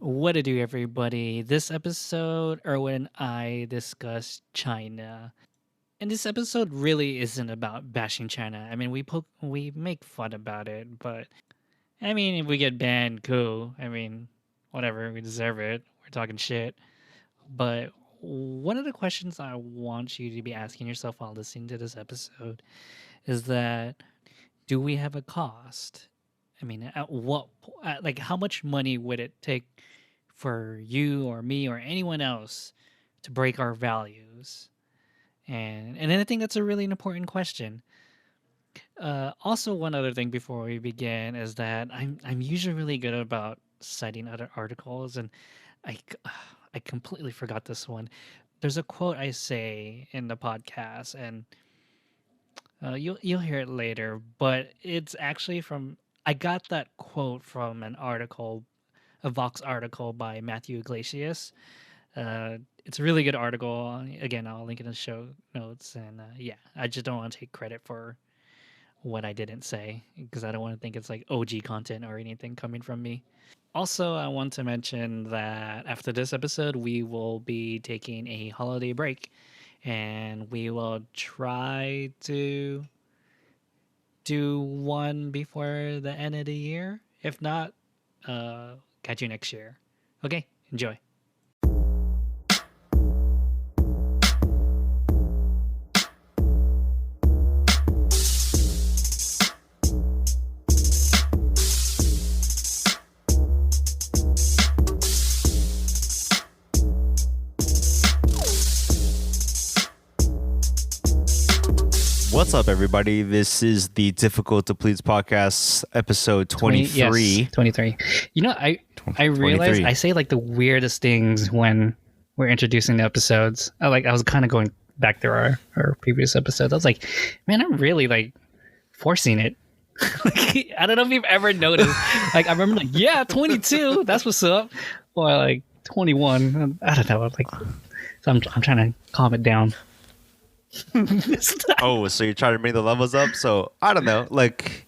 What to do, everybody? This episode, Erwin and I discuss China. And this episode really isn't about bashing China. I mean, we make fun about it, but I mean, if we get banned, cool. I mean, whatever, we deserve it. We're talking shit. But one of the questions I want you to be asking yourself while listening to this episode is that do we have a cost? I mean, like, how much money would it take for you or me or anyone else to break our values? And then I think that's a really important question. Also, one other thing before we begin is that I'm usually really good about citing other articles, and I completely forgot this one. There's a quote I say in the podcast, and you'll hear it later, but it's actually from I got that quote from an article, a Vox article by Matthew Iglesias. It's a really good article. Again, I'll link it in the show notes. And yeah, I just don't want to take credit for what I didn't say because I don't want to think it's like OG content or anything coming from me. Also, I want to mention that after this episode, we will be taking a holiday break and we will try to do one before the end of the year. If not, catch you next year. Okay, enjoy. What's up, everybody? This is the Difficult to Please podcast, episode 23. Yes, 23. You know, I realized I say like the weirdest things when we're introducing the episodes. I was kind of going back through our previous episodes. I was like, man, I'm really like forcing it. Like, I don't know if you've ever noticed. Like, I remember like, yeah, 22. That's what's up. Or like 21. I don't know. Like, so I'm trying to calm it down. Oh, so you're trying to bring the levels up? So I don't know. Like,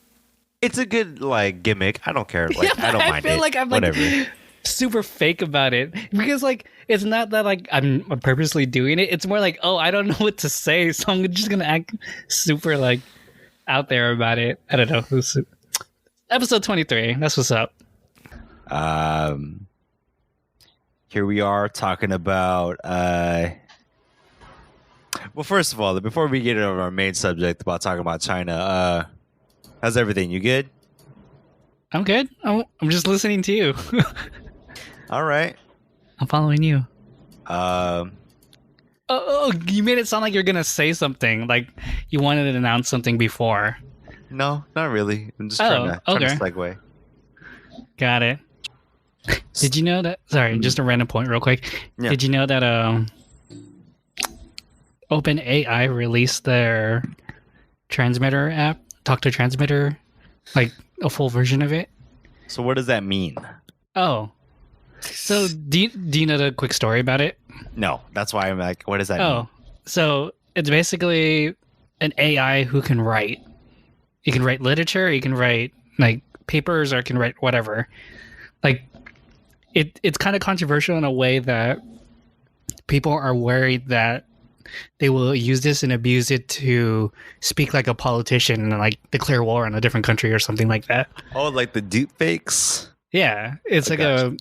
it's a good like gimmick. I don't care. Like, Yeah, I don't mind I feel it. like I'm Whatever. like super fake about it because like it's not that like I'm purposely doing it. It's more like, oh, I don't know what to say, so I'm just gonna act super like out there about it. I don't know. Who's episode 23? That's what's up. Here we are talking about. Well, first of all, before we get into our main subject about talking about China, how's everything? You good? I'm good. I'm just listening to you. All right. I'm following you. Um, Oh, you made it sound like you're gonna say something. Like you wanted to announce something before. no, not really. I'm just trying to okay. segue. Got it. Did you know that? Sorry, just a random point, real quick. Yeah. Did you know that OpenAI released their transmitter app, Talk to Transmitter, like a full version of it? So what does that mean? Oh, so do you know the quick story about it? No, that's why I'm like, what does that mean? Oh, so it's basically an AI who can write. You can write literature, you can write like papers, or it can write whatever. Like it's kind of controversial in a way that people are worried that they will use this and abuse it to speak like a politician and like declare war on a different country or something like that. Oh, like the deep fakes? Yeah, it's like gotcha.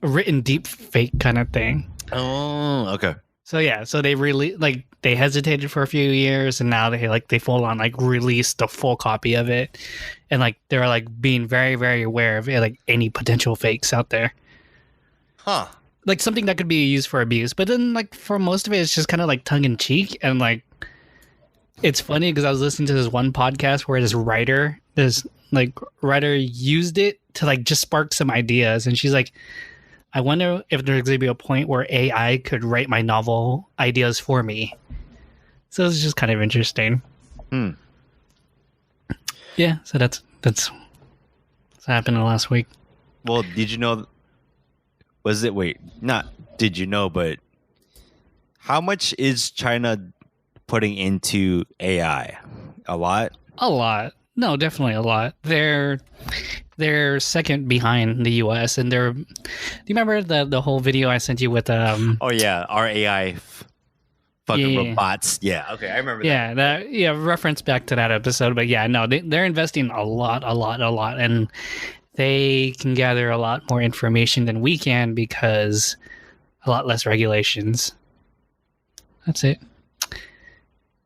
a written deep fake kind of thing. Oh, okay. So yeah, so they really like they hesitated for a few years and now they full on like released a full copy of it, and like they're like being very very aware of like any potential fakes out there. Huh. Like something that could be used for abuse, but then like for most of it, it's just kind of like tongue in cheek, and like it's funny because I was listening to this one podcast where this writer used it to like just spark some ideas, and she's like, I wonder if there's gonna be a point where AI could write my novel ideas for me. So it's just kind of interesting. Yeah, so that's what's happened in the last week. Well, did you know? Did you know, but how much is China putting into AI? A lot? A lot. No, definitely a lot. They're second behind the U.S. and they're. Do you remember the whole video I sent you with Oh yeah, our AI fucking yeah, robots. Yeah, okay, I remember that reference back to that episode. But yeah, no, they're investing a lot, and they can gather a lot more information than we can because a lot less regulations. That's it.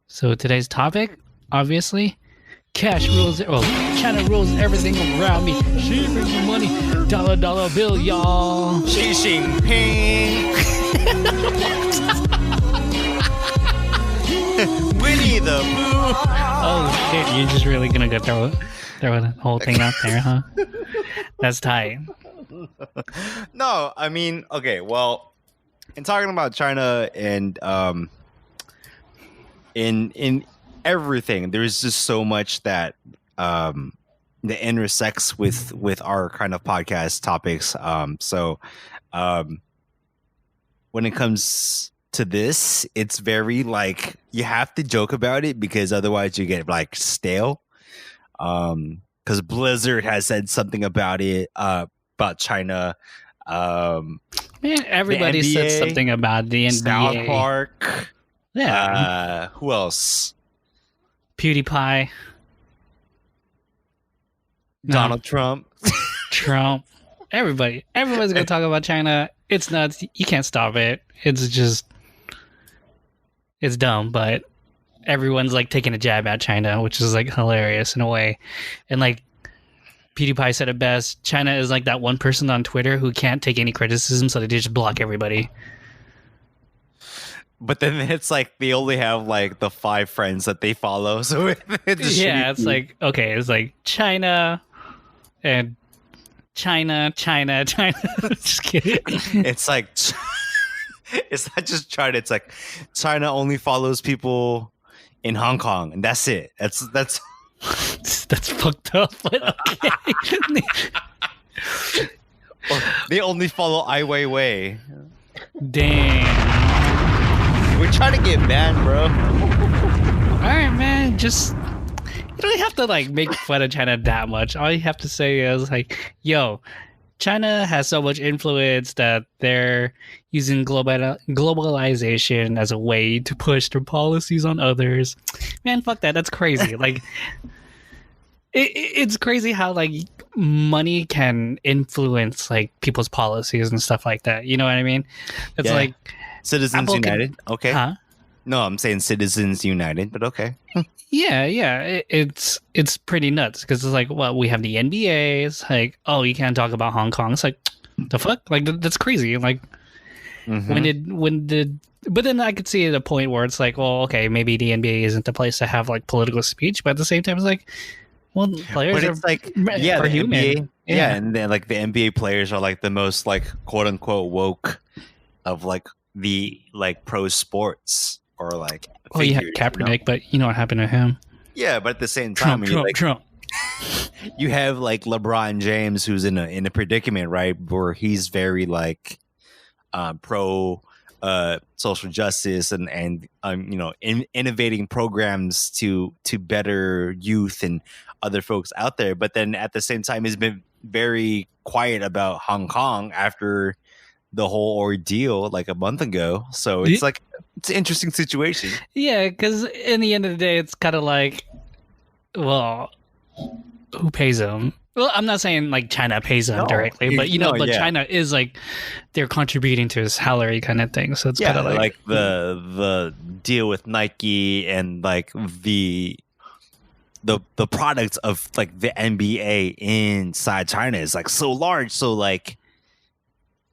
So today's topic, obviously, cash rules. Well, China rules everything around me. She brings me money, dollar bill, y'all. Xi Jinping. Winnie the Pooh. Oh shit! You're just really gonna go throw the whole thing out there, huh? That's tight. No, I mean, okay, well, in talking about China and in everything, there's just so much that that intersects with our kind of podcast topics. So when it comes to this, it's very like you have to joke about it because otherwise you get like stale. Because Blizzard has said something about it, about China. Man, everybody said something about the NBA. South Park. Yeah. Who else? PewDiePie. Donald Trump. Trump. Everybody's gonna talk about China. It's nuts. You can't stop it. It's dumb, but everyone's like taking a jab at China, which is like hilarious in a way. And like PewDiePie said it best, China is like that one person on Twitter who can't take any criticism, so they just block everybody. But then it's like they only have like the 5 friends that they follow. So it's like, okay, it's like China and China. Just kidding. It's like it's not just China. It's like China only follows people in Hong Kong, and that's it. That's that's fucked up. But okay. They only follow Ai Weiwei. Damn. We're trying to get banned, bro. All right, man. Just you don't have to like make fun of China that much. All you have to say is like, "Yo, China has so much influence that they're using globalization as a way to push their policies on others." Man, fuck that. That's crazy. Like, it's crazy how like money can influence like people's policies and stuff like that. You know what I mean? It's like Citizens Apple United. Okay. Huh? No, I'm saying Citizens United, but okay. Yeah. It's pretty nuts because it's like, well, we have the NBA. It's like, oh, you can't talk about Hong Kong. It's like, the fuck? Like, that's crazy. Like, but then I could see at a point where it's like, well, okay, maybe the NBA isn't the place to have like political speech, but at the same time, it's like, well, players but it's are like, yeah, are the human. NBA, yeah, and then like the NBA players are like the most like quote unquote woke of like the like pro sports or like. Well, you had Kaepernick, but you know what happened to him? Yeah, but at the same time, Trump. You have like LeBron James, who's in a predicament, right, where he's very like pro social justice and innovating programs to better youth and other folks out there. But then at the same time, he's been very quiet about Hong Kong after the whole ordeal like a month ago. So it's like it's an interesting situation. Yeah, because in the end of the day, it's kind of like, well, who pays him? Well, I'm not saying like China pays him directly, but China is like they're contributing to his salary kind of thing. So it's kind of like the deal with Nike and like the products of like the NBA inside China is like so large. So like,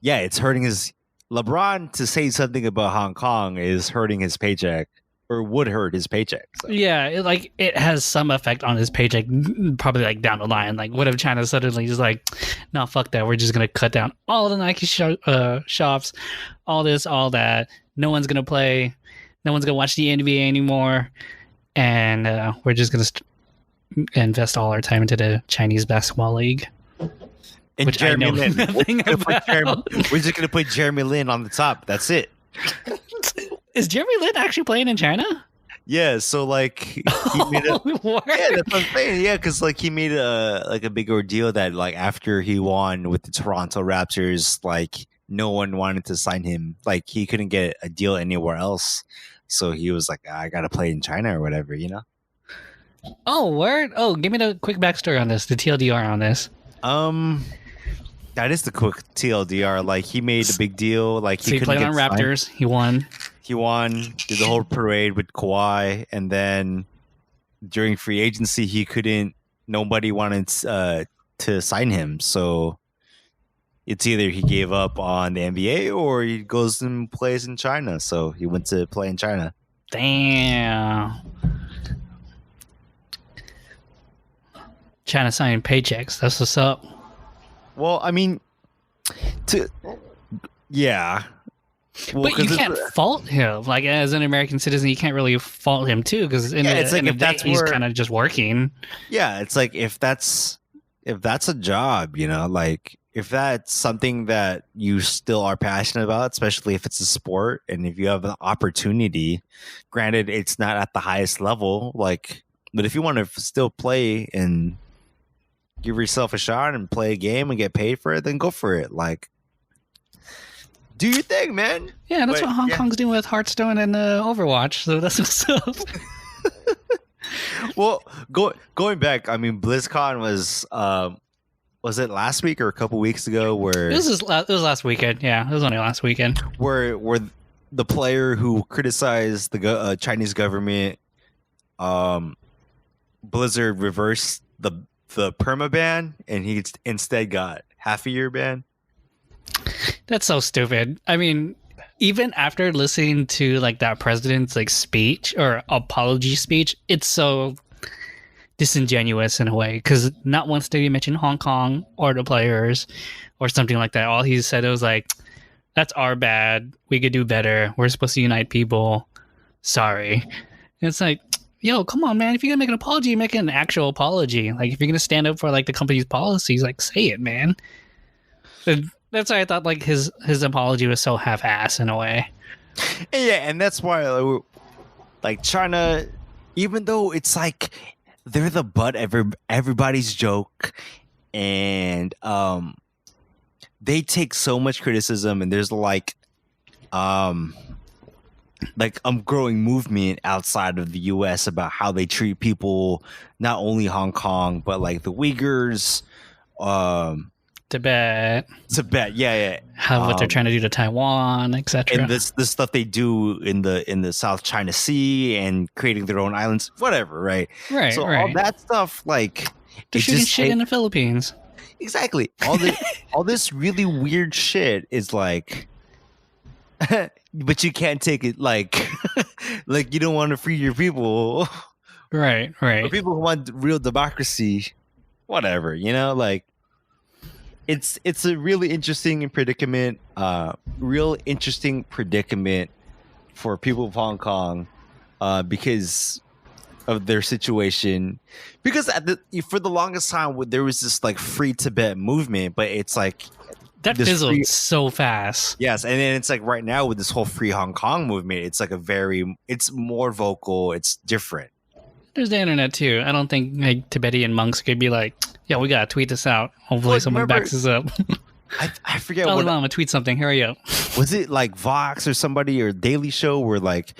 yeah, it's hurting his LeBron to say something about Hong Kong is hurting his paycheck. Or would hurt his paycheck. So. Yeah, it has some effect on his paycheck, probably like down the line. Like, what if China suddenly just like, no, fuck that. We're just gonna cut down all the Nike shops, all this, all that. No one's gonna play. No one's gonna watch the NBA anymore, and we're just gonna invest all our time into the Chinese basketball league. And which Jeremy I know Lin. nothing about. We're just gonna put Jeremy Lin on the top. That's it. Is Jeremy Lin actually playing in China? Yeah, so like he made a What? yeah, that's what I'm saying. Yeah, because like he made a big ordeal that like after he won with the Toronto Raptors, like no one wanted to sign him. Like he couldn't get a deal anywhere else, so he was like, I gotta play in China or whatever, you know. Oh, word. Oh, give me the quick backstory on this, the TLDR on this. Um, that is the quick TLDR. Like he made a big deal. Like So he he couldn't played get on signed. Raptors. He won. He won, did the whole parade with Kawhi, and then during free agency, he couldn't. Nobody wanted to sign him, so it's either he gave up on the NBA or he goes and plays in China. So he went to play in China. Damn. China signing paychecks. That's what's up. Well, I mean, yeah. Well, But you can't fault him. Like as an American citizen, you can't really fault him too, because it's like if that's he's where kind of just working. yeah, it's like if that's a job, you know, like if that's something that you still are passionate about, especially if it's a sport and if you have an opportunity, granted it's not at the highest level, like, but if you want to still play and give yourself a shot and play a game and get paid for it, then go for it. Like, do your thing, man. Yeah, that's what Hong Kong's doing with Hearthstone and Overwatch. So that's what's up. Well, going back, I mean, BlizzCon was it last week or a couple weeks ago? Where it was last weekend. Yeah, it was only last weekend. Where the player who criticized the Chinese government, Blizzard reversed the permaban, and he instead got half a year ban. That's so stupid. I mean, even after listening to like that president's like speech or apology speech, it's so disingenuous in a way, because not once did he mention Hong Kong or the players or something like that. All he said was like, that's our bad, we could do better, we're supposed to unite people, sorry. And it's like, yo, come on, man, if you're gonna make an apology, make an actual apology. Like if you're gonna stand up for like the company's policies, like say it, man. And that's why I thought like his apology was so half-ass in a way. And yeah, and that's why like China, even though it's like they're the butt everybody's joke, and they take so much criticism, and there's like growing movement outside of the US about how they treat people, not only Hong Kong but like the Uyghurs, Tibet, yeah, how what they're trying to do to Taiwan, etc. and this stuff they do in the South China Sea and creating their own islands, whatever, right? So all that stuff, like they're shooting shit in the Philippines. Exactly. All this really weird shit is like, but you can't take it like like you don't want to free your people, right? Or people who want real democracy, whatever, you know, like. It's a really interesting predicament, for people of Hong Kong, because of their situation. Because for the longest time, there was this like free Tibet movement, but it's like that fizzled so fast. Yes, and then it's like right now with this whole free Hong Kong movement, it's like it's more vocal, it's different. There's the internet too. I don't think like Tibetan monks could be like, yeah, we gotta tweet this out. Hopefully someone backs us up. I forget what. I'm gonna tweet something. Hurry up. Was it like Vox or somebody or Daily Show where like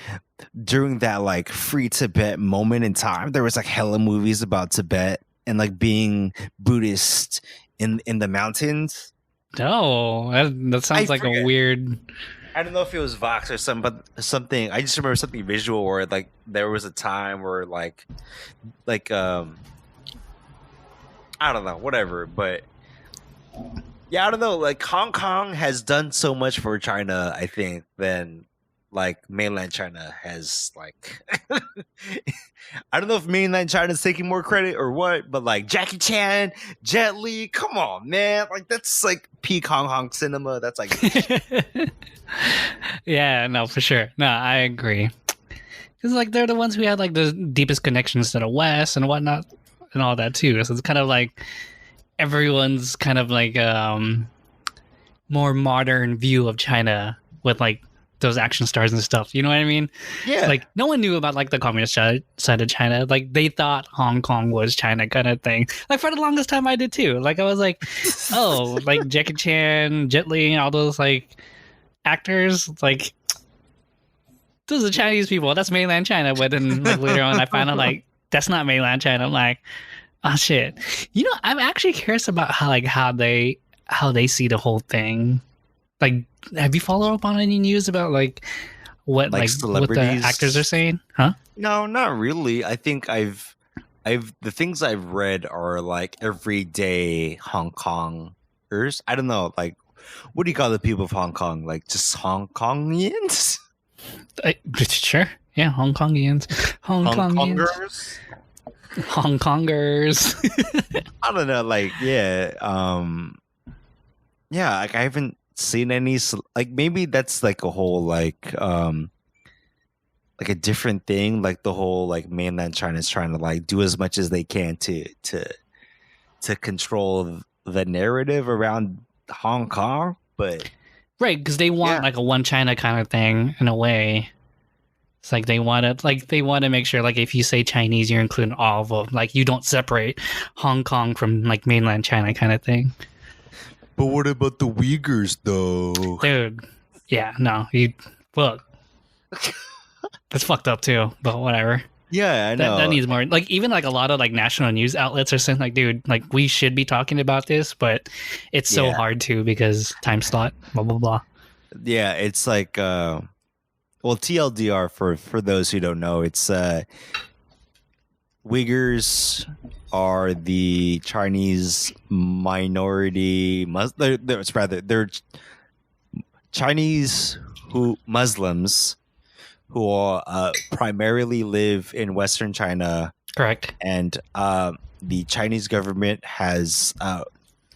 during that like free Tibet moment in time, there was like hella movies about Tibet and like being Buddhist in the mountains? No, that sounds like a weird. I don't know if it was Vox or something. I just remember something visual where like there was a time where like I don't know, whatever. But yeah, I don't know. Like Hong Kong has done so much for China, I think, than like mainland China has. Like I don't know if mainland China is taking more credit or what, but like Jackie Chan, Jet Li, come on, man! Like that's like peak Hong Kong cinema. That's like. Yeah, no, for sure. No, I agree. Because like they're the ones who had like the deepest connections to the West and whatnot and all that too. So it's kind of like everyone's kind of like more modern view of China with like those action stars and stuff. You know what I mean? Yeah. Like no one knew about like the communist side of China. Like they thought Hong Kong was China kind of thing. Like for the longest time I did too. Like I was like, oh, like Jackie Chan, Jet Li, all those like actors, like those are Chinese people. That's mainland China. But then like later on I found out like that's not mainland China. I'm like, oh shit. You know, I'm actually curious about how they see the whole thing. Like, have you followed up on any news about like what Like what the celebrities? actors are saying? Huh? No, not really. I think I've the things I've read are like everyday Hong Kongers. I don't know, like what do you call the people of Hong Kong? Like just Hong Kongians? Sure. Yeah, Hong Kongians. Hong Hong Kongians. Kongers? Hong Kongers. I don't know, like yeah, yeah, like I haven't seen any like maybe that's like a whole like a different thing, like the whole like mainland China is trying to like do as much as they can to control the narrative around Hong Kong, but Right, because they want Yeah. like a one China kind of thing in a way. It's like they want to make sure like if you say Chinese, you're including all of them. Like you don't separate Hong Kong from like mainland China kind of thing. but what about the Uyghurs though? Dude, yeah, no, you look. That's fucked up too, but whatever. Yeah, I know. That needs more. Like even like a lot of like national news outlets are saying like, dude, like we should be talking about this, but it's so Yeah. hard to because time slot, blah blah blah. Yeah, it's like well, TLDR for those who don't know, it's Uyghurs are the Chinese minority they're Chinese Muslims who are, primarily live in Western China, Correct. and the Chinese government has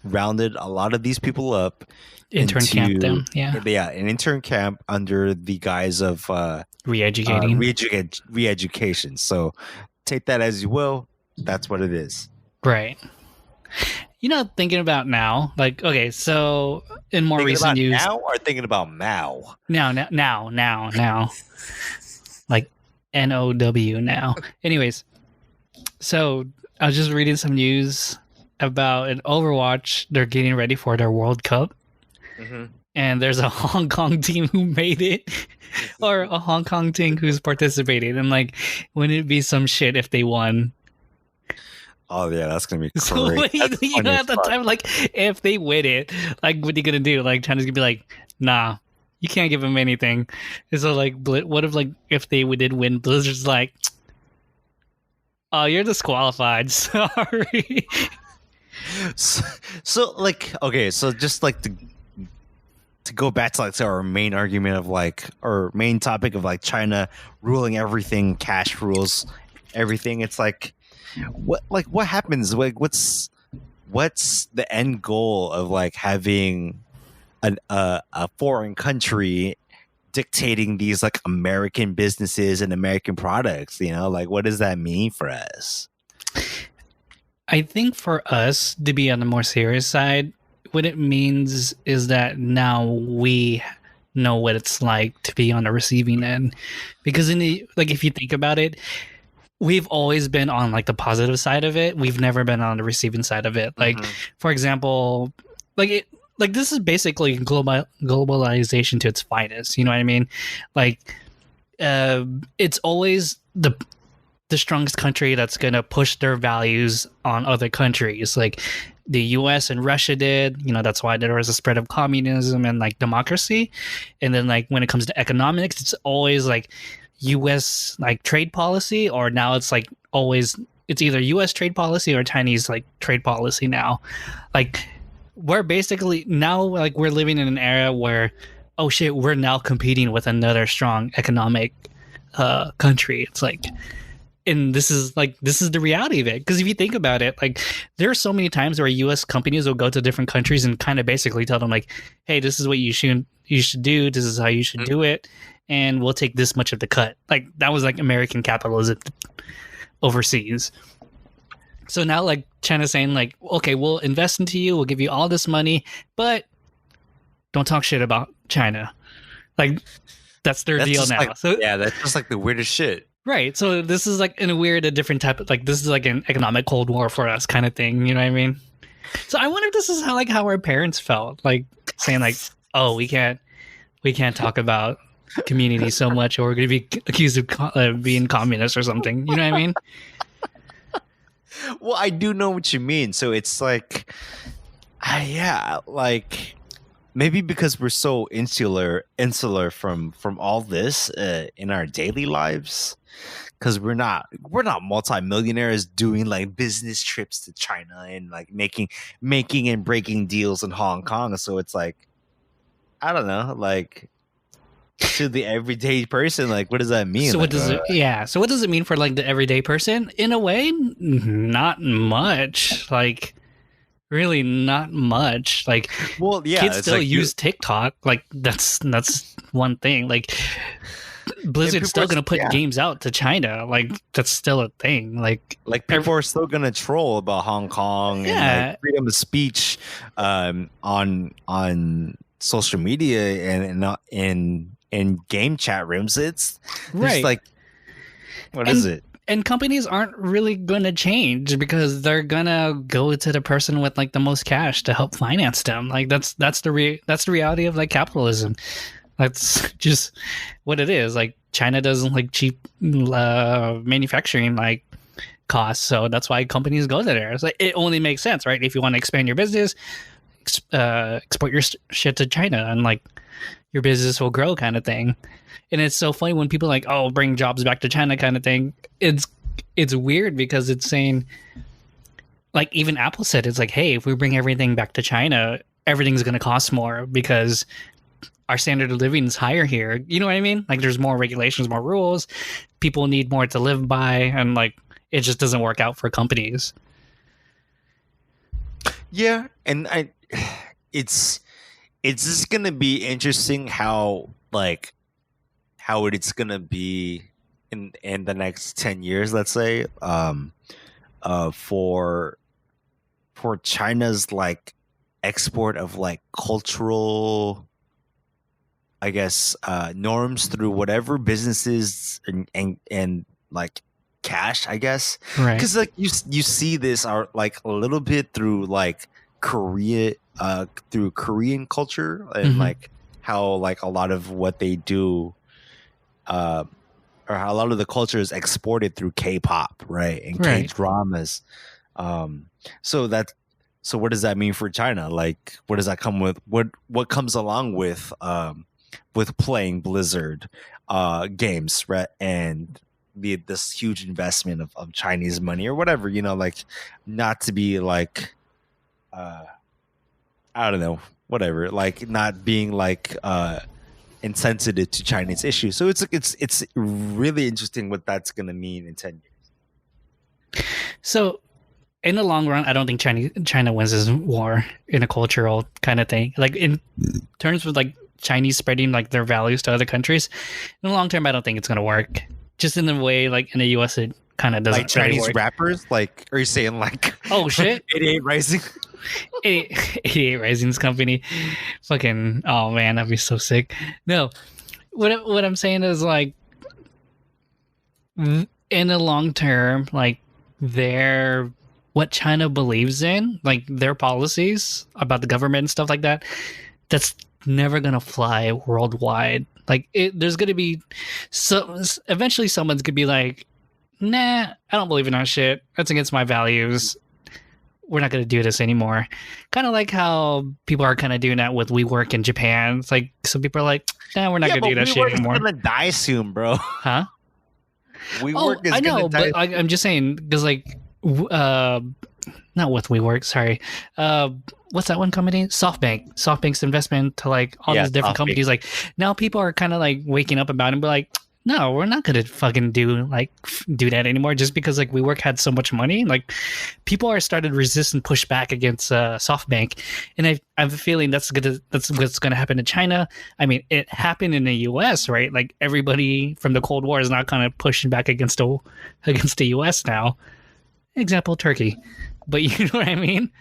rounded a lot of these people up. Intern camp into- them, yeah. an intern camp under the guise of Re-educating. re-education. So take that as you will. That's what it is. Right. You know, thinking about now, like, okay, so in more Thinking recent about news, now or thinking about Mao? now, like NOW now. Anyways, so I was just reading some news about in Overwatch. They're getting ready for their World Cup, and there's a Hong Kong team who made it, or a Hong Kong team who's participating. And like, wouldn't it be some shit if they won? Oh yeah, that's gonna be So great. That's you funny know, as at the fuck. time, like if they win it, like what are you gonna do? Like China's gonna be like, nah, you can't give them anything. And so like, what if like if they did win, Blizzard's like, oh, you're disqualified. Sorry. So like okay, so just like to go back to like to our main argument of like our main topic of like China ruling everything, cash rules everything. It's like what happens? Like what's the end goal of like having a foreign country dictating these like American businesses and American products? You know, like what does that mean for us? I think for us to be on the more serious side, what it means is that now we know what it's like to be on the receiving end. Because in the like, if you think about it, we've always been on like the positive side of it. We've never been on the receiving side of it. Like, for example, like this is basically globalization to its finest. You know what I mean? Like, it's always the strongest country that's going to push their values on other countries. Like the US and Russia did, you know, that's why there was a spread of communism and like democracy. And then like when it comes to economics, it's always like US like trade policy, or now it's like always it's either US trade policy or Chinese like trade policy now. Like we're basically now like we're living in an era where oh shit, we're now competing with another strong economic country. It's like, and this is the reality of it. Because if you think about it, like there are so many times where US companies will go to different countries and kind of basically tell them like, hey, this is what you should do, this is how you should do it, and we'll take this much of the cut. Like that was like American capitalism overseas. So now like China's saying like, okay, we'll invest into you, we'll give you all this money, but don't talk shit about China. Like That's their That's deal just now. like, So yeah, that's just like the weirdest shit. right. So this is like in a weird, a different type of like this is like an economic cold war for us kind of thing. You know what I mean? So I wonder if this is how our parents felt, like saying like, oh, we can't talk about community so much, or we're going to be accused of being communist or something. You know what I mean? Well, I do know what you mean. So it's like, yeah, like maybe because we're so insular from all this in our daily lives, because we're not multimillionaires doing like business trips to China and like making and breaking deals in Hong Kong. So it's like, I don't know, like to the everyday person, like what does that mean? So like, what does it? Yeah. So what does it mean for like the everyday person? In a way, not much. Like really, not much. Like well, yeah, kids it's still like use TikTok. Like that's one thing. Like Blizzard's still going to put games out to China. Like that's still a thing. Like people are still going to troll about Hong Kong and like freedom of speech on social media and in game chat rooms. It's right. Like, what is it? And companies aren't really going to change because they're going to go to the person with like the most cash to help finance them. Like that's the reality of like capitalism. That's just what it is. Like China doesn't like cheap manufacturing like costs, so that's why companies go there. It's like, it only makes sense, right? If you want to expand your business, export your shit to China, and like your business will grow, kind of thing. And it's so funny when people are like, "Oh, bring jobs back to China," kind of thing. It's weird because it's saying, like, even Apple said, it's like, "Hey, if we bring everything back to China, everything's going to cost more because our standard of living is higher here." You know what I mean? Like there's more regulations, more rules. People need more to live by, and like it just doesn't work out for companies. Yeah, and it's just gonna be interesting how it's gonna be in the next 10 years, let's say, for China's like export of like cultural, I guess, norms through whatever businesses and like cash, I guess, right? Because like you see this are like a little bit through like Korea, through Korean culture and like how like a lot of what they do, or how a lot of the culture is exported through K-pop, right, and K-dramas. So what does that mean for China? Like, what does that come with? What comes along with playing Blizzard games, right? And this huge investment of Chinese money or whatever, you know, like not to be like, I don't know, whatever, like not being like insensitive to Chinese issues. So it's really interesting what that's going to mean in 10 years. So in the long run, I don't think China wins this war in a cultural kind of thing. Like in terms of like Chinese spreading like their values to other countries, in the long term, I don't think it's going to work. Just in the way, like in the U.S., it kind of doesn't. Like Chinese work. rappers, like, are you saying like, oh shit, 88 Rising, 88 Rising's company, fucking, oh man, that'd be so sick. No, what I'm saying is like, in the long term, like what China believes in, like their policies about the government and stuff like that, that's never gonna fly worldwide. Like there's gonna be eventually someone's gonna be like, nah, I don't believe in that shit. That's against my values. We're not gonna do this anymore. Kind of like how people are kind of doing that with WeWork in Japan. It's like some people are like, nah, we're not gonna do that shit anymore. Gonna die soon, bro. Huh? WeWork is I know, gonna die. But I'm just saying because like, not with WeWork. Sorry. What's that one company? SoftBank's investment to like all these different companies. Like now people are kind of like waking up about it and be like, no, we're not gonna fucking do that anymore. Just because like WeWork had so much money, like people are started to resist and push back against SoftBank, and I have a feeling that's what's gonna happen in China. I mean, it happened in the U.S., right? Like everybody from the Cold War is not kind of pushing back against the U.S. now. Example, Turkey, but you know what I mean.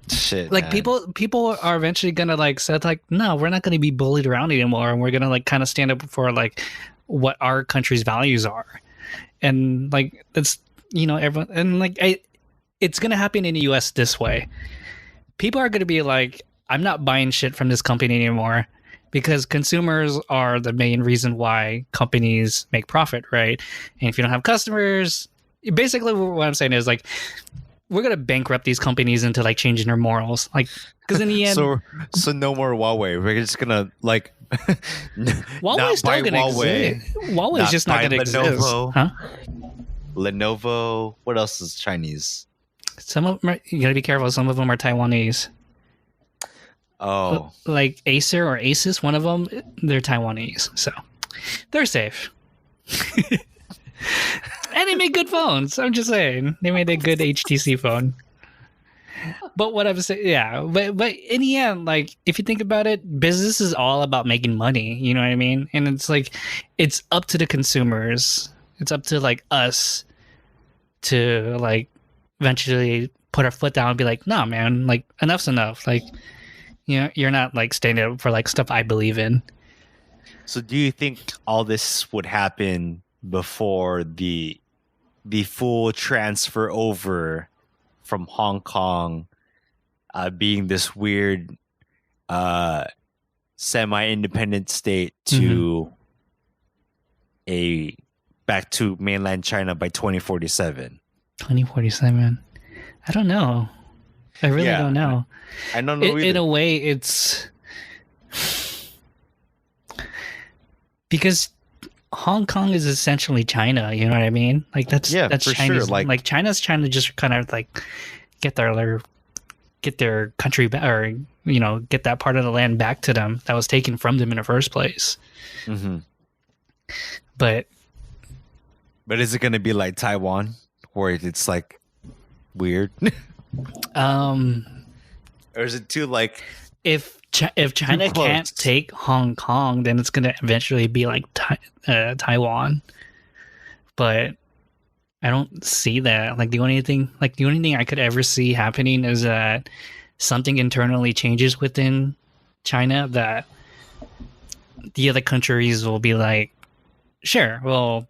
Shit, Like man. people are eventually gonna like said like, no, we're not gonna be bullied around anymore, and we're gonna like kind of stand up for like what our country's values are, and like that's everyone and like it's gonna happen in the U.S. this way. People are gonna be like, I'm not buying shit from this company anymore. Because consumers are the main reason why companies make profit, right? And if you don't have customers, basically what I'm saying is like we're gonna bankrupt these companies into like changing their morals, like because in the end, So no more Huawei. We're just gonna like Huawei's not still buy gonna Huawei, exist. Huawei's not just not buy gonna exist, Lenovo. huh? Lenovo. What else is Chinese? Some of them you gotta be careful. Some of them are Taiwanese. Oh, Like Acer or Asus, one of them, they're Taiwanese, so they're safe. And they make good phones. I'm just saying, they made a good HTC phone. But what I'm saying, yeah, but in the end, like if you think about it, business is all about making money. You know what I mean? And it's like, it's up to the consumers. It's up to like us to like eventually put our foot down and be like, nah, man, like enough's enough. Like, you're not like standing up for like stuff I believe in. so do you think all this would happen before the full transfer over from Hong Kong being this weird semi-independent state to a back to mainland China by 2047? 2047. I don't know. I really don't know. I don't know either. In a way, it's because Hong Kong is essentially China. You know what I mean? Like that's for Chinese. sure. Like China's trying to just kind of like get their country back, or get that part of the land back to them that was taken from them in the first place. Mm-hmm. But is it going to be like Taiwan, where it's like weird? Or is it too like if China can't take Hong Kong, then it's going to eventually be like Taiwan. But I don't see that. Like the only thing I could ever see happening is that something internally changes within China that the other countries will be like, sure, we'll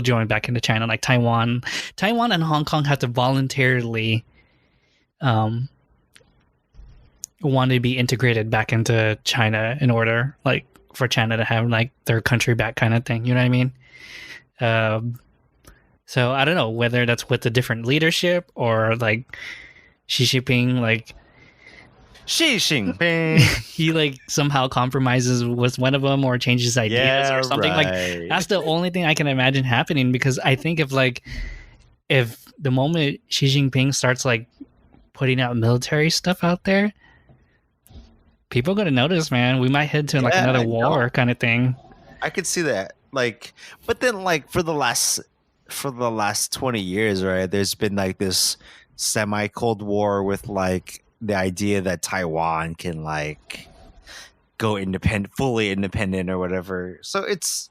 join back into China. Like Taiwan and Hong Kong have to voluntarily want to be integrated back into China in order like for China to have like their country back kind of thing. You know what I mean? So I don't know whether that's with a different leadership or like Xi Jinping he like somehow compromises with one of them or changes ideas or something. Right. Like that's the only thing I can imagine happening, because I think if the moment Xi Jinping starts like putting out military stuff out there, people are gonna notice, man. We might head to like another war kind of thing. I could see that. Like, but then like for the last 20 years, right? There's been like this semi-Cold War with like the idea that Taiwan can like go fully independent or whatever. So it's,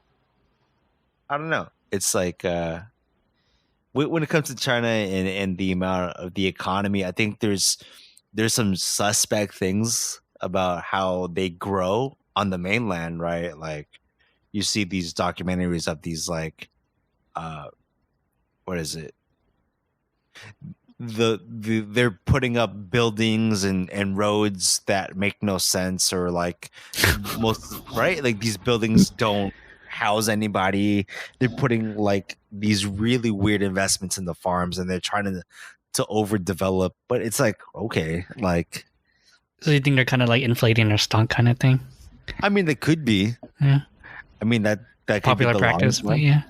I don't know. It's like when it comes to China and the amount of the economy, I think there's some suspect things about how they grow on the mainland, right? Like you see these documentaries of these like what is it? They're putting up buildings and roads that make no sense, or like most right, like these buildings don't house anybody. They're putting like these really weird investments in the farms, and they're trying to overdevelop. But it's like, okay, like, so you think they're kind of like inflating their stock kind of thing? I mean, they could be. Yeah. I mean that could popular be the practice, but yeah.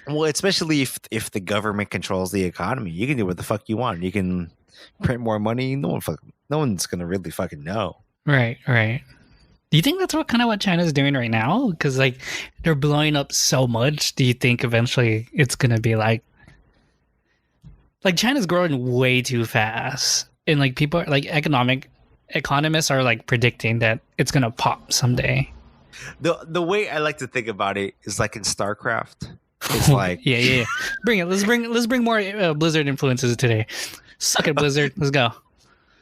Well, especially if the government controls the economy, you can do what the fuck you want. You can print more money. No one's gonna really fucking know. Right. Do you think that's what China's doing right now? Because like they're blowing up so much. Do you think eventually it's gonna be like China's growing way too fast, and like people are, like economists are like predicting that it's gonna pop someday. The way I like to think about it is like in StarCraft. It's like yeah. Bring it. Let's bring more Blizzard influences today. Suck it, Blizzard. Let's go.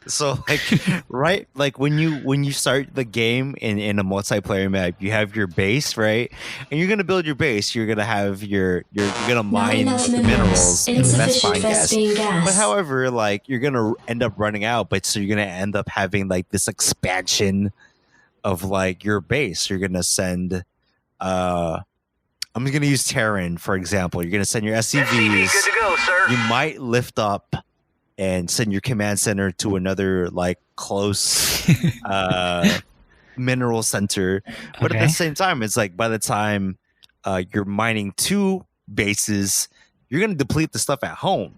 So like right, like when you start the game in a multiplayer map, you have your base, right? And you're gonna build your base. You're gonna have you're gonna Not mine enough the minerals. minerals, and that's Insufficient fine, yes. vespene But gas. however, like you're gonna end up running out, but so you're gonna end up having like this expansion of like your base. You're gonna send I'm going to use Terran, for example. You're going to send your SCVs. Good to go, sir. You might lift up and send your command center to another like close mineral center. But at the Okay. same time, it's like by the time you're mining two bases, you're going to deplete the stuff at home.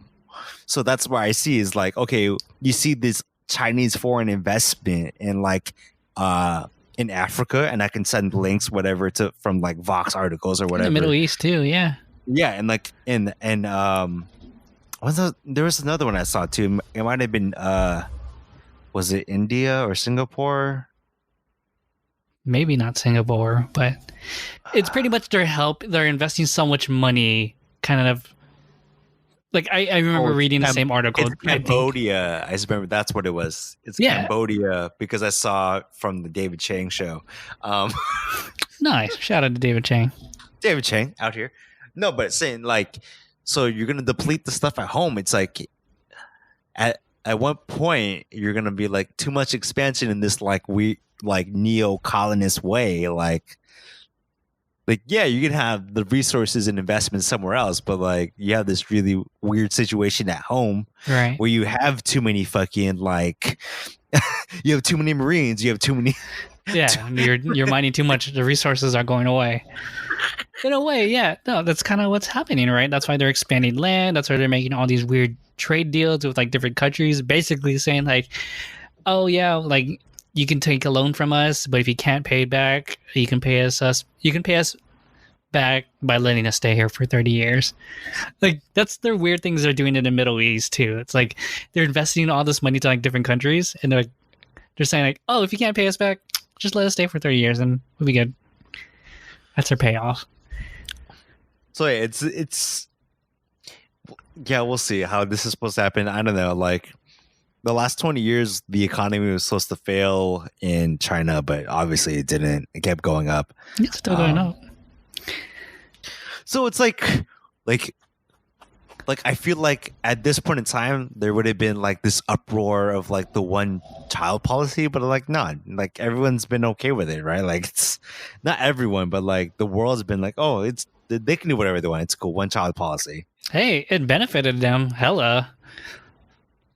So that's where I see is like, okay, you see this Chinese foreign investment in like in Africa, and I can send links, whatever, to from like Vox articles or In whatever. the Middle East too, yeah. Yeah, and like there was another one I saw too. It might have been was it India or Singapore? Maybe not Singapore, but it's pretty much their help. They're investing so much money, kind of. Like I remember reading the same article. It's Cambodia. I just remember that's what it was. It's Yeah. Cambodia because I saw it from the David Chang show. Nice. Shout out to David Chang. David Chang out here. No, but saying like, so you're gonna deplete the stuff at home. It's like at what point you're gonna be like too much expansion in this like neo-colonist way, like yeah, you can have the resources and investments somewhere else, but like you have this really weird situation at home, right? Where you have too many fucking like, you have too many Marines, you have too many. Yeah, you're mining too much. The resources are going away. In a way, yeah. No, that's kind of what's happening, right? That's why they're expanding land. That's why they're making all these weird trade deals with like different countries, basically saying like, oh yeah, like you can take a loan from us, but if you can't pay it back, you can pay us back by letting us stay here for 30 years. Like that's their weird things they're doing in the Middle East too. It's like they're investing all this money to like different countries, and they're saying like, oh, if you can't pay us back, just let us stay for 30 years and we'll be good. That's their payoff. So it's yeah, we'll see how this is supposed to happen. I don't know, like the last 20 years, the economy was supposed to fail in China, but obviously it didn't. It kept going up. It's still going up. So it's like I feel like at this point in time, there would have been like this uproar of like the one child policy, but like not like everyone's been okay with it, right? Like it's not everyone, but like the world's been like, oh, it's they can do whatever they want. It's cool. One child policy. Hey, it benefited them hella.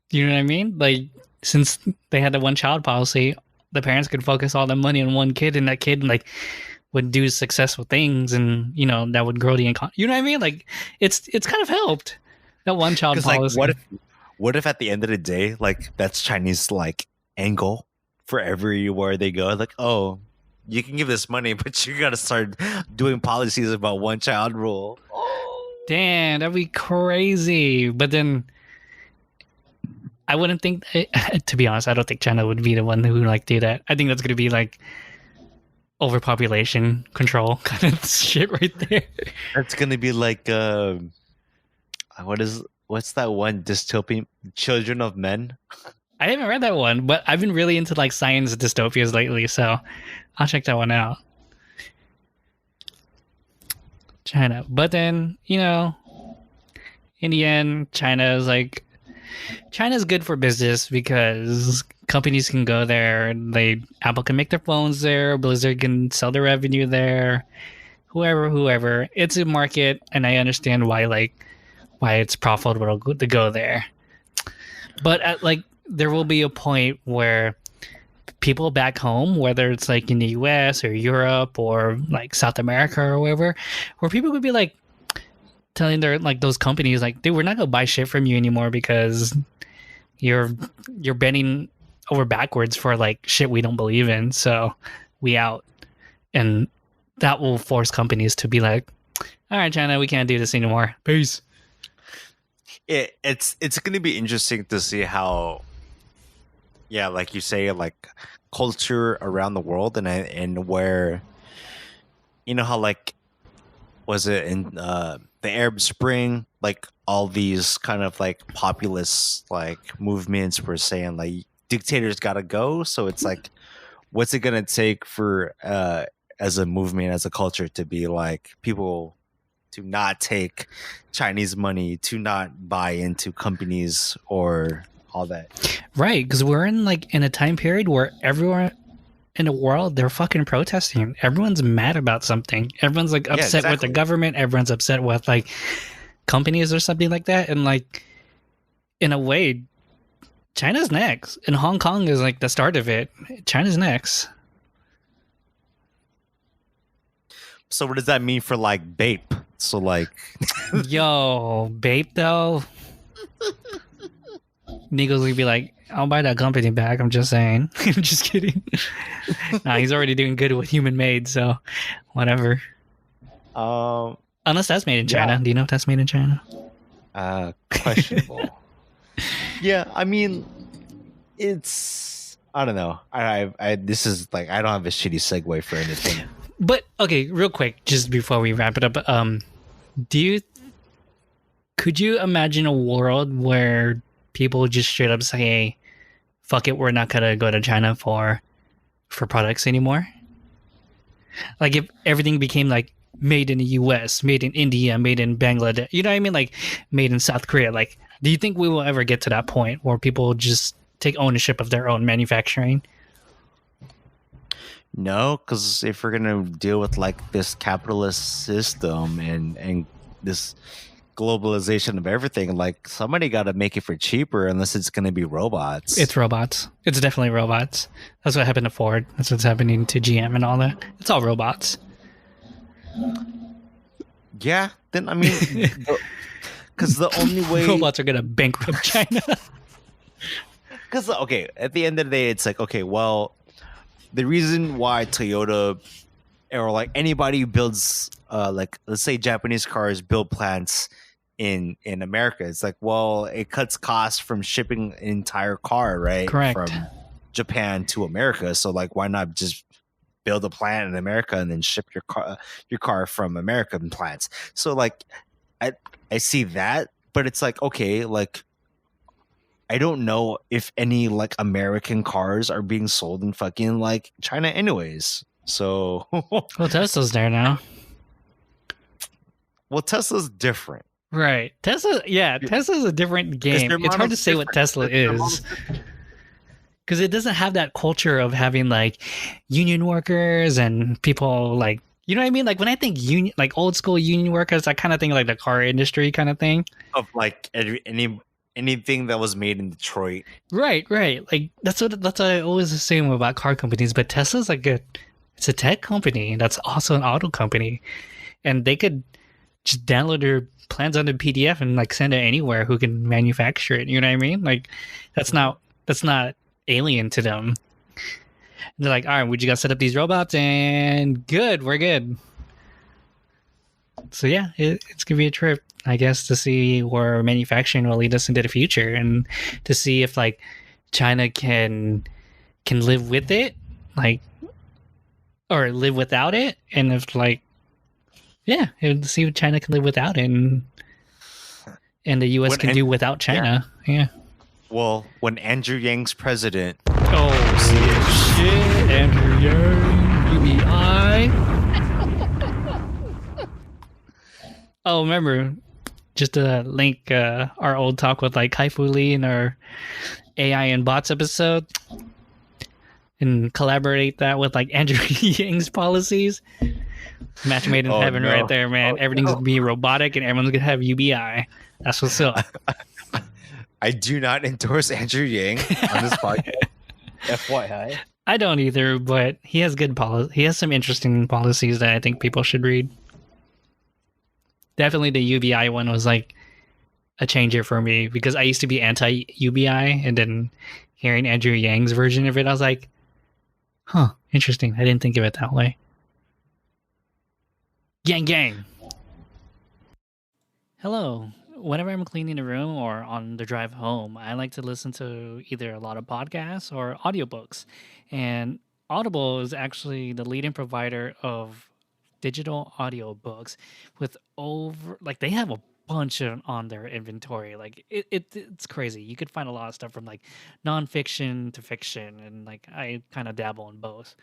You know what I mean? Like since they had the one child policy, the parents could focus all the money on one kid, and that kid like would do successful things, and you know that would grow the economy. You know what I mean? Like it's kind of helped that one child policy. Like, what if at the end of the day, like that's Chinese like angle for everywhere they go? Like, oh, you can give this money, but you got to start doing policies about one child rule. Damn, that'd be crazy. But then I wouldn't think, to be honest, I don't think China would be the one who like do that. I think that's gonna be like overpopulation control kind of shit right there. That's gonna be like what's that one dystopian, Children of Men? I haven't read that one, but I've been really into like science dystopias lately, so I'll check that one out. China. But then, you know, in the end, China's good for business because companies can go there. Apple can make their phones there. Blizzard can sell their revenue there. Whoever. It's a market, and I understand why it's profitable to go there. But there will be a point where people back home, whether it's like in the US or Europe or like South America or wherever, where people would be like telling their like those companies like, dude, we're not gonna buy shit from you anymore because you're bending over backwards for like shit we don't believe in, so we out. And that will force companies to be like, all right, China, we can't do this anymore. Peace. It's going to be interesting to see how, yeah, like you say, like culture around the world and where, you know how like was it in the Arab Spring, like all these kind of like populist like movements were saying like dictators gotta go. So it's like, what's it gonna take for as a movement, as a culture, to be like people to not take Chinese money, to not buy into companies or all that? Right, because we're in a time period where everyone in the world, they're fucking protesting. Everyone's mad about something. Everyone's like Yeah, upset with the exactly. government. Everyone's upset with like companies or something like that. And like in a way, China's next. And Hong Kong is like the start of it. China's next. So what does that mean for like Bape? So like, Yo, Bape though. Nico's gonna be like, I'll buy that company back. I'm just saying. I'm just kidding. Nah, he's already doing good with human made, so whatever. um, Unless that's made in Yeah. China. Do you know if that's made in China? questionable. Yeah, I mean, it's, I don't know. I this is like, I don't have a shitty segue for anything. But okay, real quick, just before we wrap it up, do you could you imagine a world where people just straight up say, hey, fuck it, we're not gonna go to China for products anymore? Like if everything became like made in the US, made in India, made in Bangladesh, you know what I mean? Like made in South Korea. Like, do you think we will ever get to that point where people just take ownership of their own manufacturing? No, because if we're gonna deal with like this capitalist system and this globalization of everything, like somebody got to make it for cheaper, unless it's gonna be robots. It's robots. It's definitely robots. That's what happened to Ford. That's what's happening to GM and all that. It's all robots. Yeah, then I mean, because the only way Robots are gonna bankrupt China. Because okay, at the end of the day, it's like, okay, well, the reason why Toyota or like anybody who builds like, let's say Japanese cars build plants in America, it's like, well, it cuts costs from shipping an entire car, right? Correct. From Japan to America. So like, why not just build a plant in America and then ship your car from American plants? So like, I see that, but it's like, okay, like, I don't know if any like American cars are being sold in fucking like China anyways. So Well, Tesla's there now. well, Tesla's different. Right. Tesla's a different game. their It's hard to model's say what different. Tesla Their is model's different. because it doesn't have that culture of having like union workers and people like, you know what I mean? Like when I think union, like old school union workers, I kind of think like the car industry kind of thing. Of like anything that was made in Detroit. Right. Like that's what I always assume about car companies. But Tesla's like it's a tech company that's also an auto company, and they could just download their plans on the PDF and like send it anywhere who can manufacture it. You know what I mean? Like that's not alien to them. And they're like, all right, we just got to set up these robots and good, we're good. So yeah, it's gonna be a trip, I guess, to see where manufacturing will lead us into the future and to see if like China can live with it, like, or live without it, and if like, yeah, and see if China can live without it, and the U.S. can do without China. Yeah. Well, when Andrew Yang's president. Oh shit, Andrew Yang, UBI. Oh, remember, just to link our old talk with like Kai-Fu Lee in our AI and bots episode, and collaborate that with like Andrew Yang's policies. Match made in heaven, right there, man. Everything's gonna be robotic, and everyone's gonna have UBI. That's what's up. I do not endorse Andrew Yang on this podcast. FYI. I don't either, but he has good policy. He has some interesting policies that I think people should read. Definitely the UBI one was like a changer for me because I used to be anti-UBI, and then hearing Andrew Yang's version of it, I was like, huh, interesting. I didn't think of it that way. Gang. Hello. Whenever I'm cleaning the room or on the drive home, I like to listen to either a lot of podcasts or audiobooks. And Audible is actually the leading provider of digital audiobooks with over, like, they have a bunch on their inventory. Like it's crazy. You could find a lot of stuff from like nonfiction to fiction, and like I kind of dabble in both.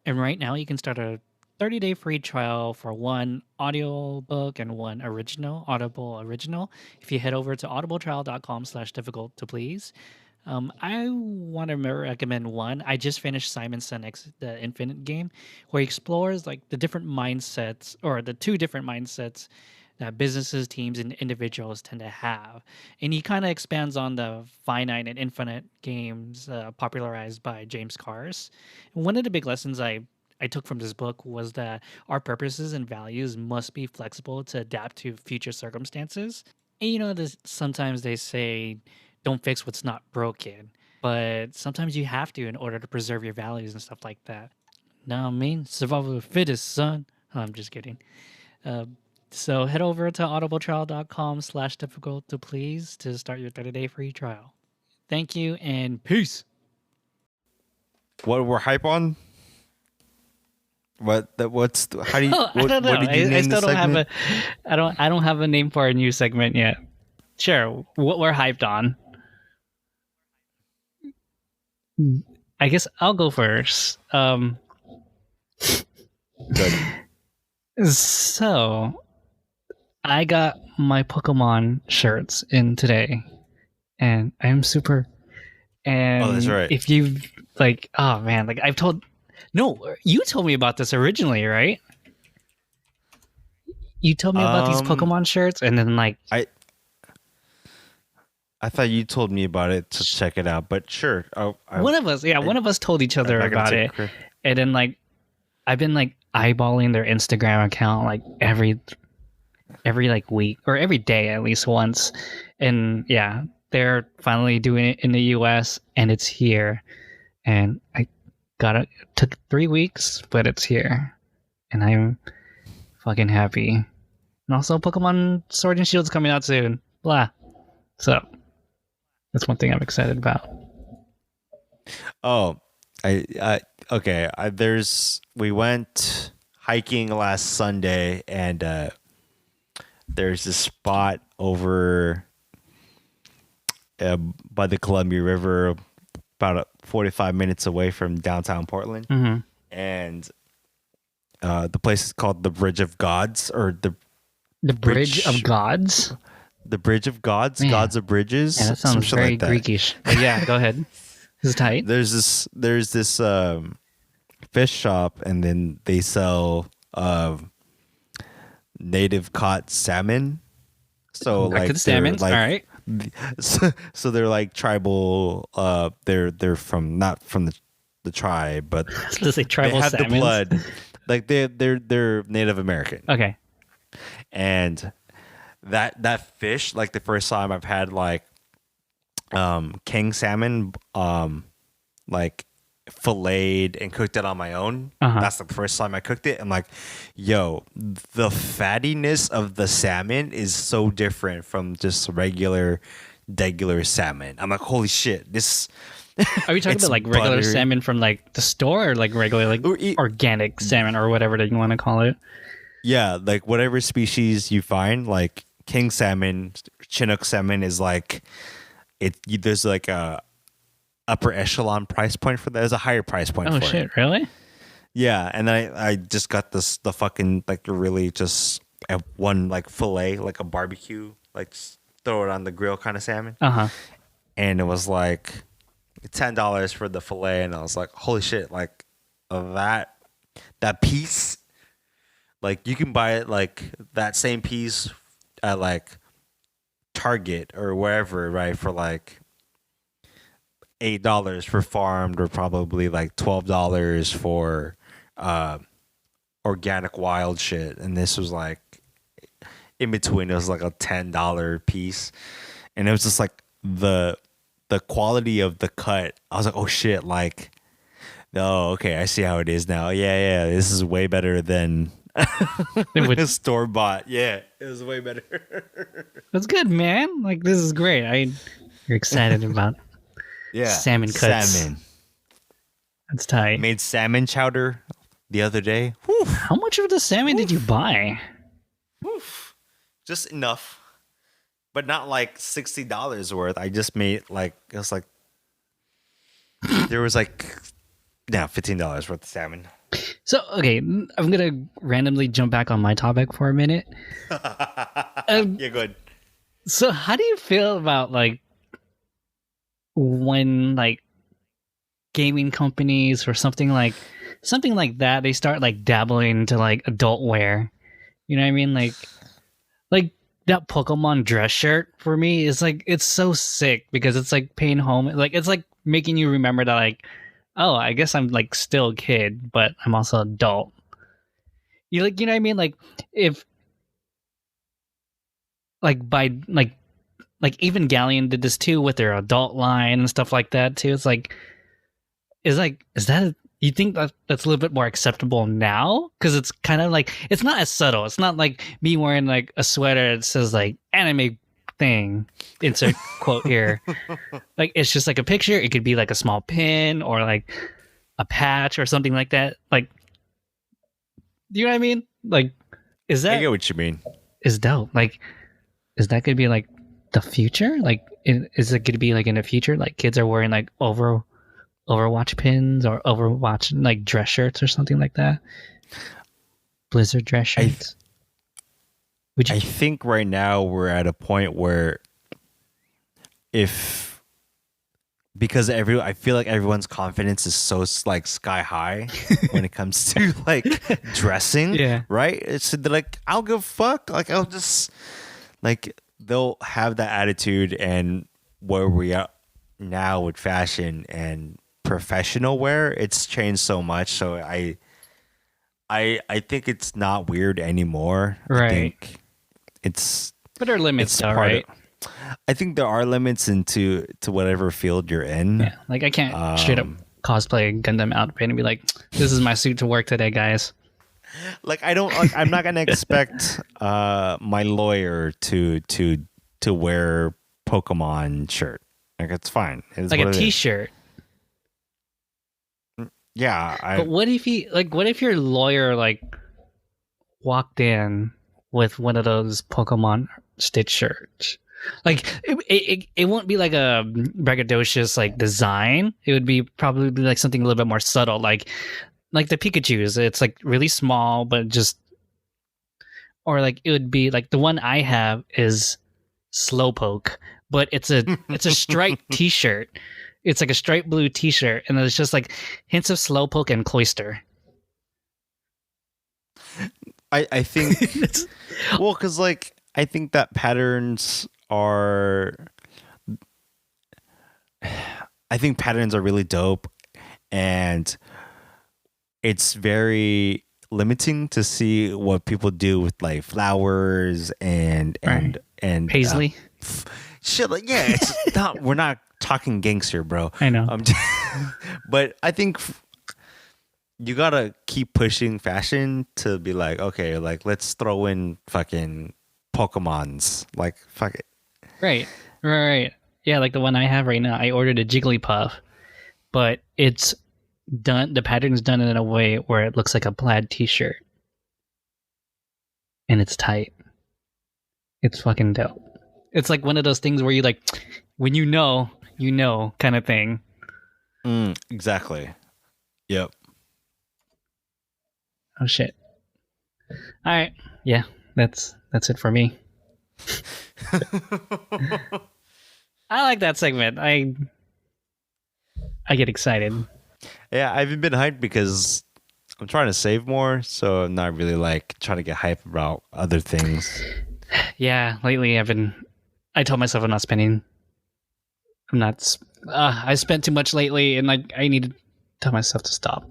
And right now, you can start a 30-day free trial for one audiobook and one original, Audible original. If you head over to audibletrial.com/difficult to please. I want to recommend one. I just finished Simon Sinek's The Infinite Game, where he explores like the different mindsets or the two different mindsets that businesses, teams, and individuals tend to have. And he kind of expands on the finite and infinite games popularized by James Cars. And one of the big lessons I took from this book was that our purposes and values must be flexible to adapt to future circumstances. And sometimes they say, don't fix what's not broken. But sometimes you have to in order to preserve your values and stuff like that. Know what I mean? Survival of the fittest, son. I'm just kidding. Uh, so head over to audibletrial.com/difficult to please to start your 30-day free trial. Thank you and peace. What we're hype on? How do you I don't know. what did you I name still the don't have segment? I don't have a name for our new segment yet. Sure, what we're hyped on. I guess I'll go first. Good. So I got my Pokemon shirts in today, and I'm super. And Oh, that's right. if you like, oh man, like no, you told me about this originally, right? You told me about these Pokemon shirts, and then like I thought you told me about it to check it out, but sure. one of us told each other I'm not gonna about it, take credit. and then like I've been like eyeballing their Instagram account like every like week or every day at least once, and yeah, they're finally doing it in the U.S. and it's here, and I got it. Took 3 weeks, but it's here, and I'm fucking happy. And also, Pokemon Sword and Shield's coming out soon. Blah. So that's one thing I'm excited about. Oh, okay. We went hiking last Sunday, and there's this spot over by the Columbia River, about 45 minutes away from downtown Portland, and the place is called the Bridge of Gods, or the Bridge of Gods. The Bridge of Gods, Man. Gods of Bridges. Yeah, that sounds very like that. Greekish. But yeah, go ahead. This is tight. There's this fish shop, and then they sell native caught salmon. So Back like to the salmon. like, all right. So they're like tribal. They're from not from the tribe, but Let's say tribal they have salmons. the blood. Like they're Native American. Okay. And that fish, like the first time I've had like king salmon, like filleted and cooked it on my own. That's the first time I cooked it. I'm like, yo, the fattiness of the salmon is so different from just regular salmon. I'm like, holy shit, this. Are we talking about like regular buttery. salmon from like the store, or like regular like organic salmon, or whatever that you want to call it? Yeah, like whatever species you find, like king salmon, Chinook salmon is like there's like a upper echelon price point for that. There's a higher price point for it. Oh shit, really? Yeah, and I just got the fucking like really just one like fillet, like a barbecue, like throw it on the grill kind of salmon. And it was like $10 for the fillet, and I was like, holy shit, like that piece, like you can buy it like that same piece at like Target or wherever, right, for like $8 for farmed, or probably like $12 for organic wild shit. And this was like in between. It was like a $10 piece, and it was just like the quality of the cut. I was like, oh shit, like, oh okay, I see how it is now. Yeah, this is way better than store bought. Yeah, it was way better. That's good, man. Like, this is great. You're excited about salmon cuts. Salmon. That's tight. Made salmon chowder the other day. How much of the salmon did you buy? Just enough. but not like $60 worth. I just made like it was like there was like $15 worth of salmon. So okay, I'm gonna randomly jump back on my topic for a minute. Yeah, good. So how do you feel about like when like gaming companies or something like that they start like dabbling into like adult wear? You know what I mean? Like that Pokemon dress shirt for me is like it's so sick because it's like paying home, like it's like making you remember that like, oh, I guess I'm like still a kid, but I'm also adult. You know what I mean? Like if like by like even Galleon did this too with their adult line and stuff like that too. It's like is that you think that that's a little bit more acceptable now because it's kind of like it's not as subtle. It's not like me wearing like a sweater that says like anime thing, insert quote here. Like it's just like a picture. It could be like a small pin or like a patch or something like that. Like, do you know what I mean? Like, is I that get what you mean. is dope? Like, is that gonna be like the future? Like, is it gonna be like in the future? Like, kids are wearing like Overwatch pins or Overwatch like dress shirts or something like that. Blizzard dress shirts. Would you? I think right now we're at a point where if because I feel like everyone's confidence is so like sky high when it comes to like dressing, Yeah. right? It's they're like I'll give a fuck, like I'll just like they'll have that attitude, and where we are now with fashion and professional wear, it's changed so much. So I think it's not weird anymore. I Right. think it's But there are limits, it's though, part right? of, I think there are limits into to whatever field you're in. Yeah. Like I can't straight up cosplay a Gundam outfit and be like, "This is my suit to work today, guys." Like I don't like I'm not gonna expect my lawyer to wear Pokemon shirt. Like it's fine. It's Like what a it is. T-shirt. Yeah, But what if what if your lawyer like walked in with one of those Pokemon Stitch shirts? Like it won't be like a braggadocious like design. It would be probably be like something a little bit more subtle, like the Pikachu's. It's like really small, but just or like it would be like the one I have is Slowpoke, but it's a striped T-shirt. It's like a striped blue T-shirt, and it's just like hints of Slowpoke and Cloyster. I think It's- well, because like I think that patterns are I think patterns are really dope, and it's very limiting to see what people do with like flowers and Paisley. shit. Like yeah, it's not. We're not talking gangster, bro. I know. But I think you gotta keep pushing fashion to be like, okay, like let's throw in fucking Pokemons. Like fuck it. Right. Yeah, like the one I have right now. I ordered a Jigglypuff, but it's done. The pattern's done in a way where it looks like a plaid T-shirt, and it's tight. It's fucking dope. It's like one of those things where you like, when you know, kind of thing. Exactly. Yep. Oh shit. All right. Yeah, that's it for me. I like that segment. I get excited. Yeah, I haven't been hyped because I'm trying to save more, so I'm not really like trying to get hyped about other things. Yeah, lately I told myself I'm not spending. I'm not. I spent too much lately, and I need to tell myself to stop.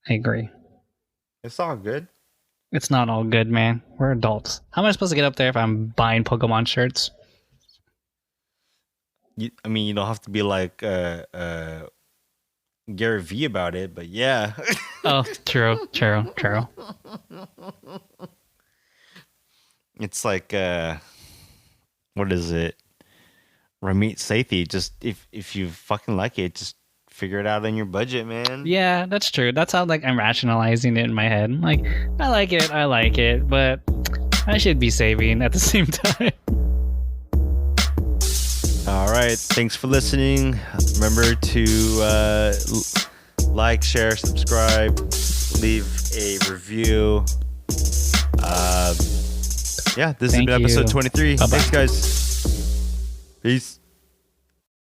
I agree. It's all good. It's not all good, man. We're adults. How am I supposed to get up there if I'm buying Pokemon shirts? I mean, you don't have to be like Gary V about it, but yeah. Oh, true. It's like what is it? Ramit Sethi. Just if you fucking like it, just figure it out on your budget, man. Yeah, that's true. That's how like I'm rationalizing it in my head. I'm like, I like it, but I should be saving at the same time. All right. Thanks for listening. Remember to like, share, subscribe, leave a review. Yeah, this has been episode 23. Bye-bye. Thanks, guys. Peace.